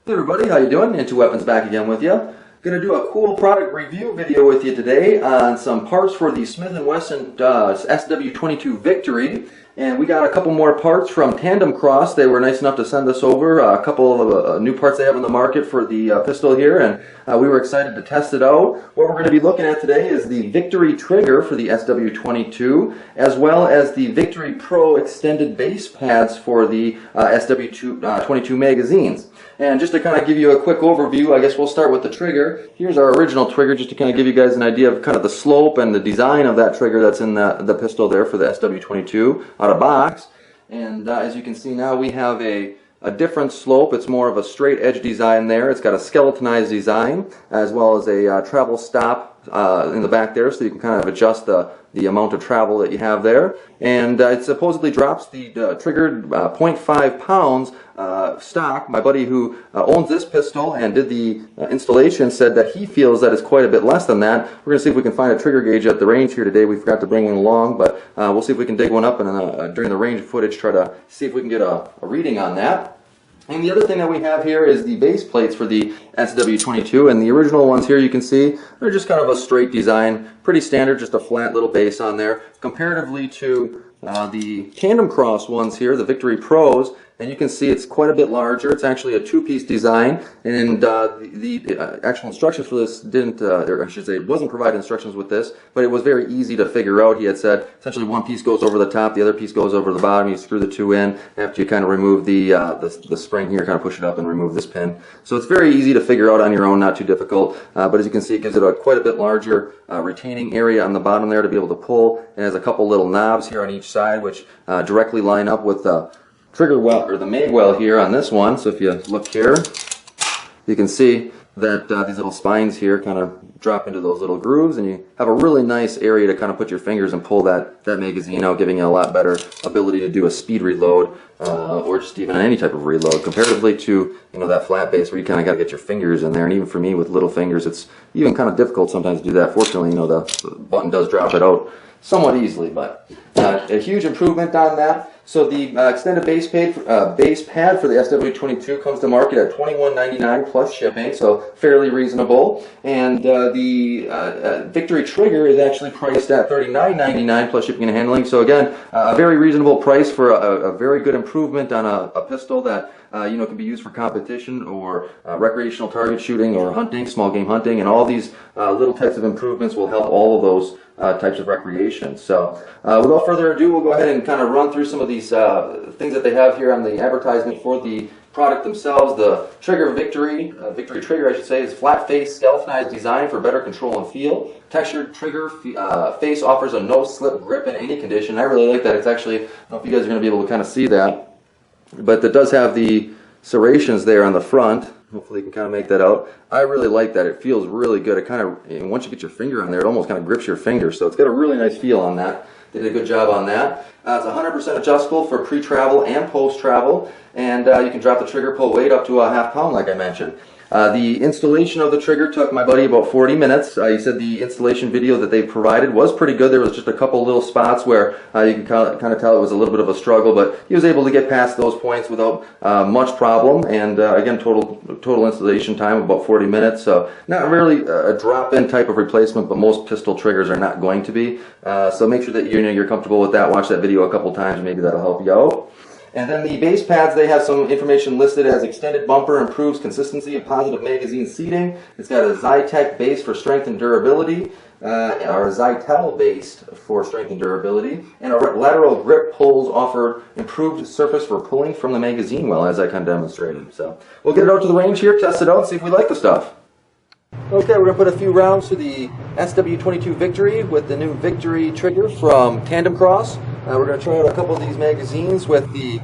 Hey everybody, how you doing? IntoWeapons back again with you. Going to do a cool product review video with you today on some parts for the Smith and Wesson SW22 Victory. And we got a couple more parts from Tandemkross. They were nice enough to send us over a couple of new parts they have in the market for the pistol here, and we were excited to test it out. What we're going to be looking at today is the Victory trigger for the SW22, as well as the VictoryPro extended base pads for the SW22 magazines. And just to kind of give you a quick overview, I guess we'll start with the trigger. Here's our original trigger, just to kind of give you guys an idea of kind of the slope and the design of that trigger that's in the pistol there for the SW22 out of box. And as you can see now, we have a different slope. It's more of a straight edge design there. It's got a skeletonized design, as well as a travel stop in the back there, so you can kind of adjust the amount of travel that you have there. And it supposedly drops the trigger 0.5 pounds stock. My buddy who owns this pistol and did the installation said that he feels that it's quite a bit less than that. We're going to see if we can find a trigger gauge at the range here today. We forgot to bring one along, but we'll see if we can dig one up and during the range footage try to see if we can get a reading on that. And the other thing that we have here is the base plates for the SW22, and the original ones here you can see they're just kind of a straight design, pretty standard, just a flat little base on there, comparatively to the Tandemkross ones here, the VictoryPros. And you can see it's quite a bit larger. It's actually a two-piece design, and the actual instructions for this didn't, or I should say, it wasn't provided instructions with this, but it was very easy to figure out. He had said essentially one piece goes over the top, the other piece goes over the bottom. You screw the two in after you kind of remove the spring here, kind of push it up and remove this pin. So it's very easy to figure out on your own, not too difficult. But as you can see, it gives it quite a bit larger retaining area on the bottom there to be able to pull. It has a couple little knobs here on each side, which directly line up with the trigger well, or the mag well here on this one. So if you look here, you can see that these little spines here kind of drop into those little grooves, and you have a really nice area to kind of put your fingers and pull that magazine out, giving you a lot better ability to do a speed reload or just even any type of reload, comparatively to that flat base where you kind of got to get your fingers in there. And even for me with little fingers, it's even kind of difficult sometimes to do that. Fortunately, the button does drop it out somewhat easily, but a huge improvement on that. So the extended base pad for the SW22 comes to market at $21.99 plus shipping, so fairly reasonable. And the Victory trigger is actually priced at $39.99 plus shipping and handling. So again, a very reasonable price for a very good improvement on a pistol that can be used for competition or recreational target shooting or hunting, small game hunting, and all these little types of improvements will help all of those types of recreation. So without further ado, we'll go ahead and kind of run through some of these things that they have here on the advertisement for the product themselves. The trigger Victory trigger I should say, is flat face skeletonized design for better control and feel. Textured trigger face offers a no slip grip in any condition. I really like that. It's actually, I don't know if you guys are going to be able to kind of see that, but it does have the serrations there on the front. Hopefully you can kind of make that out. I really like that. It feels really good. It kind of, once you get your finger on there, it almost kind of grips your finger. So it's got a really nice feel on that. They did a good job on that. It's 100% adjustable for pre-travel and post-travel. And you can drop the trigger pull weight up to a half pound, like I mentioned. The installation of the trigger took my buddy about 40 minutes. He said the installation video that they provided was pretty good. There was just a couple little spots where you can kind of tell it was a little bit of a struggle, but he was able to get past those points without much problem. And again, total installation time of about 40 minutes. So not really a drop-in type of replacement, but most pistol triggers are not going to be. So make sure that you're comfortable with that. Watch that video a couple times. Maybe that'll help you out. And then the base pads, they have some information listed as extended bumper, improves consistency and positive magazine seating. It's got a Zytec base for strength and durability, or Zytel based for strength and durability, and lateral grip pulls offer improved surface for pulling from the magazine well, as I kind of demonstrated. So we'll get it out to the range here, test it out, and see if we like the stuff. Okay, we're going to put a few rounds to the SW22 Victory with the new Victory trigger from Tandemkross. We're going to try out a couple of these magazines with the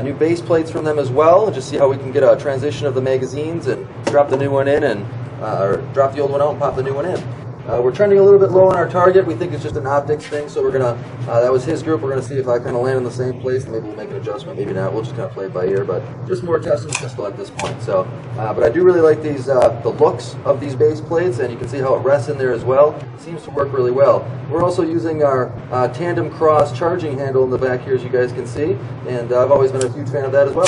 new base plates from them as well, and just see how we can get a transition of the magazines and drop the new one in, and or drop the old one out and pop the new one in. We're trending a little bit low on our target. We think it's just an optics thing, so we're going to, that was his group, we're going to see if I kind of land in the same place, and maybe we'll make an adjustment, maybe not. We'll just kind of play it by ear, but just more testing pistol at this point. So, but I do really like these, the looks of these base plates, and you can see how it rests in there as well. It seems to work really well. We're also using our Tandemkross charging handle in the back here, as you guys can see, and I've always been a huge fan of that as well.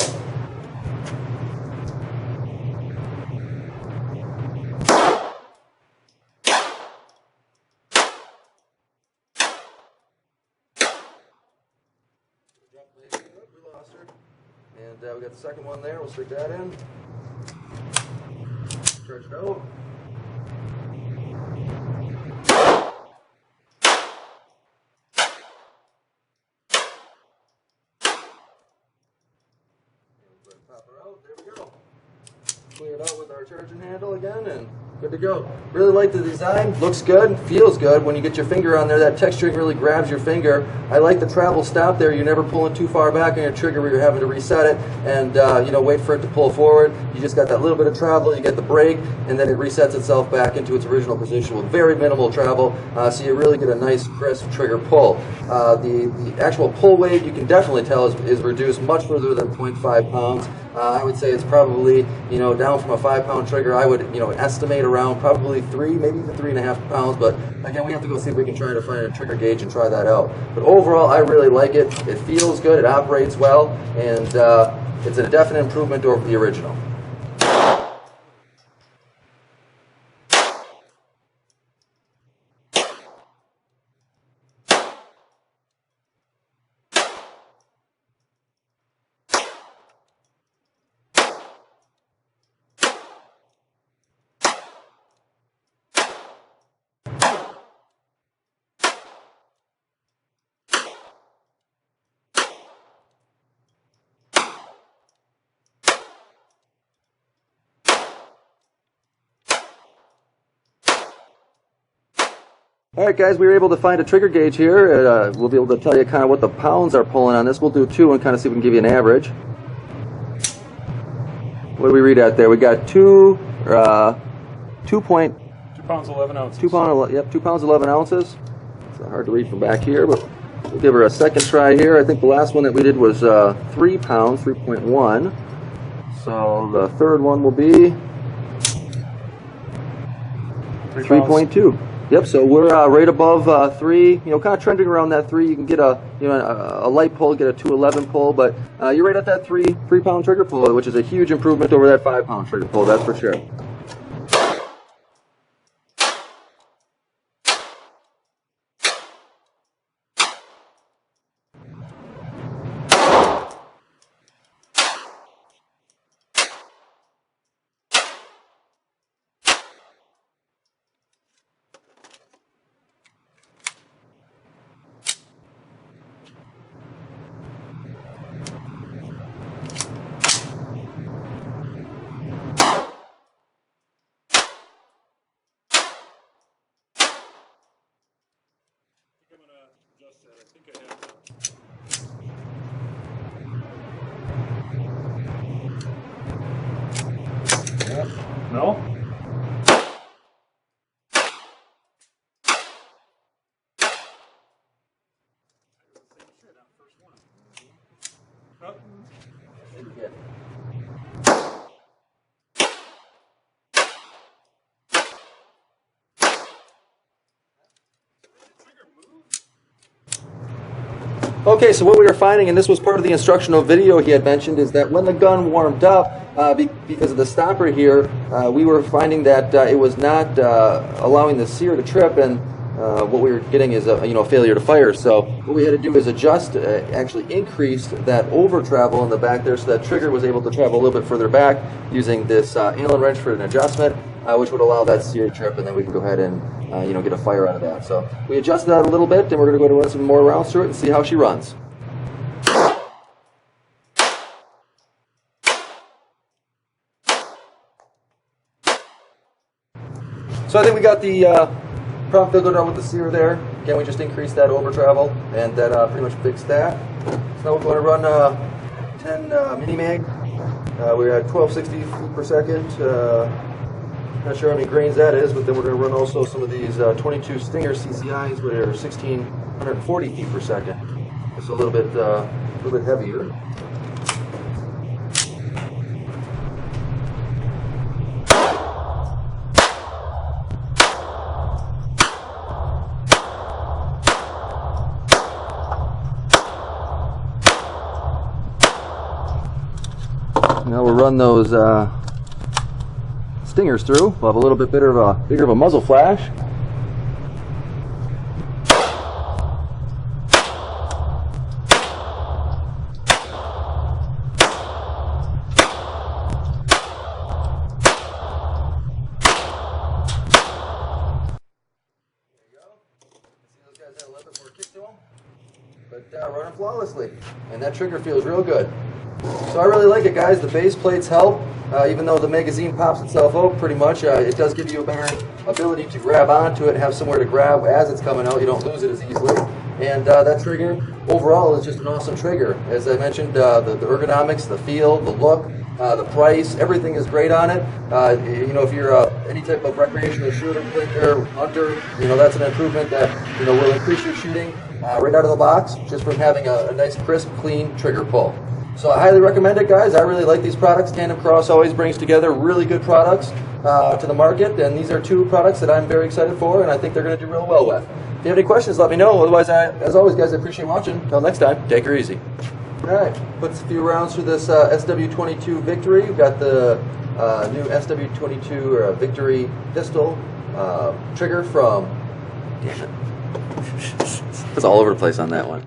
And we got the second one there. We'll stick that in. Charge it out. Pop her out. There we go. Clear it out with our charging handle again, and good to go. Really like the design. Looks good. Feels good. When you get your finger on there, that texturing really grabs your finger. I like the travel stop there. You're never pulling too far back on your trigger where you're having to reset it and wait for it to pull forward. You just got that little bit of travel. You get the brake, and then it resets itself back into its original position with very minimal travel. So you really get a nice crisp trigger pull. The actual pull weight, you can definitely tell, is reduced much further than 0.5 pounds. I would say it's probably, down from a 5-pound trigger. I would, estimate around probably 3, maybe even 3.5 pounds. But again, we have to go see if we can try to find a trigger gauge and try that out. But overall, I really like it. It feels good. It operates well, and it's a definite improvement over the original. Alright guys, we were able to find a trigger gauge here. We'll be able to tell you kind of what the pounds are pulling on this. We'll do 2 and kind of see if we can give you an average. What do we read out there? We got 2 pounds 11 ounces. 2 pounds 11 ounces. It's hard to read from back here, but we'll give her a second try here. I think the last one that we did was 3 pounds, 3.1. So the third one will be 3.2. Yep, so we're right above 3, kind of trending around that 3. You can get a light pull, get a 211 pull, but you're right at that 3-pound trigger pull, which is a huge improvement over that 5-pound trigger pull, that's for sure. I'm going to adjust that. I think I have that. No? Okay, so what we were finding, and this was part of the instructional video he had mentioned, is that when the gun warmed up, because of the stopper here, we were finding that it was not allowing the sear to trip, and what we were getting is a failure to fire. So what we had to do is adjust, actually increase that over travel in the back there, so that trigger was able to travel a little bit further back using this Allen wrench for an adjustment, which would allow that sear to trip, and then we can go ahead and get a fire out of that. So we adjusted that a little bit, and we're going to go to run some more rounds through it and see how she runs. So I think we got the prop figured out with the sear there. Again, we just increased that over travel, and that pretty much fixed that. So now we're going to run 10 mini mag. We're at 1260 feet per second. Not sure how many grains that is, but then we're going to run also some of these 22 Stinger CCIs, which are 1640 feet per second. It's a little bit heavier. Now we'll run those Stingers through. We'll have a little bit bigger of a muzzle flash. and that trigger feels real good. So I really like it, guys. The base plates help. Even though the magazine pops itself out pretty much, it does give you a better ability to grab onto it and have somewhere to grab as it's coming out. You don't lose it as easily. And that trigger overall is just an awesome trigger. As I mentioned, the ergonomics, the feel, the look, the price, everything is great on it. You know, if you're any type of recreational shooter, plinker, hunter, you know, that's an improvement that, you know, will increase your shooting right out of the box just from having a nice, crisp, clean trigger pull. So I highly recommend it, guys. I really like these products. Tandemkross always brings together really good products to the market, and these are two products that I'm very excited for, and I think they're going to do real well with. If you have any questions, let me know. Otherwise, as always, guys, I appreciate watching. Until next time, take her easy. All right, puts a few rounds through this SW22 Victory. We've got the new SW22 Victory pistol trigger from... Damn it. It's all over the place on that one.